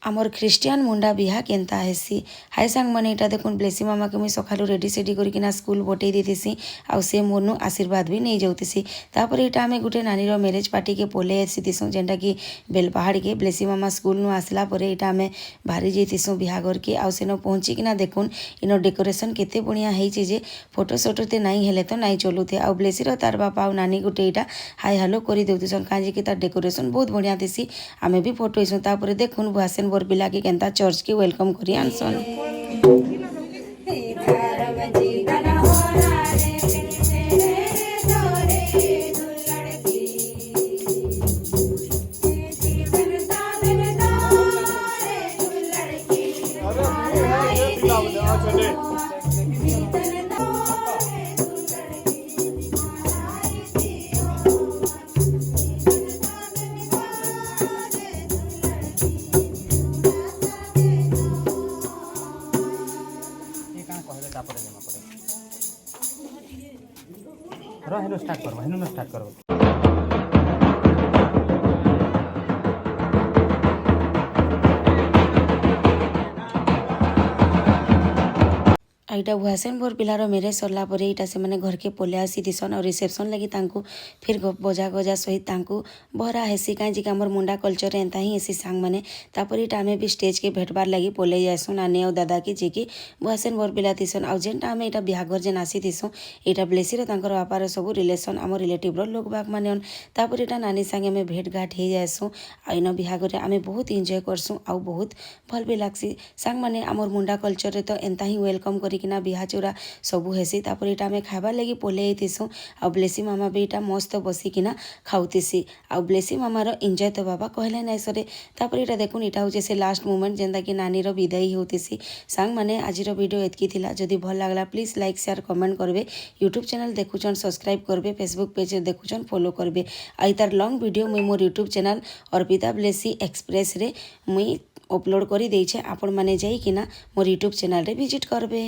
आमर ख्रिस्टियान मुंडा बिहा केन्ता हेसी हाय सांग मैंने इटा देखुन ब्लेसी मामा के मुई सकालू रेडी सेडी करकिना स्कूल बटई देतीसी आउ से मोरनु आशीर्वाद भी नहीं जाऊतीसी तापर इटा आमे गुटे नानीर मैरेज पार्टी के पोले आसीतीसु जेनटा कि बेलपहाड़ के ब्लेसी मामा स्कूल नु आसला परे इटा आमे बाहरी जाइतीसु बिहाघर के आउ सेनो पहुँचिकिना देखुन इनो डेकोरेशन केते बढ़िया हेइचे जे फोटो सोटो ते नाई हेले तो नाई चलुथे आउ ब्लेसीर तार बापा आउ नानी गुटे इटा हाय हेलो करी देउतिसन काजे कि तार डेकोरेशन बहुत बढ़िया थिसी आमे भी फोटो इसु तापर देखुन बुआसेन बर पिला के केनता चर्च के वेलकम करी आनसन। हेलो स्टार्ट करो आईटा भुआसेन भोर पिलार मेरे सरला परे इटा से माने घर के पोले आसी दिसन और रिसेप्शन लगी तांकू फिर बजा गजा सहित तांकू बहरा हेसी कहीं जी आमर मुंडा कल्चर एंता ही हेसी सांग माने तापर इटा आमे भी स्टेज के भेटबार लगी पोले जासुन नानी और दादा की जी की भुआसेन भोर पिला दिसन आउ जेनटा आमे इटा बिहाघर जेन आसी दिसु इटा ब्लेसीर तांकर बापार सब रिलेसन आम रिलेटिव्र लोक बाग माने तापर इटा नानी संगे आमे भेट घाट हो जासु आ इन बिहाघर आमे बहुत एंजॉय करसु आउ बहुत भल भी लागसी सांग माने आमर मुंडा कल्चर तो एंता ही वेलकम करी किना बिहा चूरा सबू हेसी तापर इटा आमे खाइबार लगी पोले आइथिसु आ ब्लेसी मामा भी इटा मस्त बसिकिना खाउतिसी आ ब्लेसी मामार एंजॉय तो बाबा कहले नाइ सरे तापर इटा देखुन इटा होचे से लास्ट मोमेंट जेनता कि नानीर विदाई होतिसी सांग माने आजिर वीडियो एतकी थिला जदि भल लागला प्लीज लाइक शेयर कमेंट करबे यूट्यूब चैनल देखुचन सब्सक्राइब करबे फेसबुक पेज देखुचन फॉलो करबे आई तार लॉन्ग वीडियो मुई मोर YouTube channel Arpita Blessy Express रे मुई अपलोड करी देइछे आपण माने जाई किना मोर यूट्यूब चैनल रे विजिट करबे।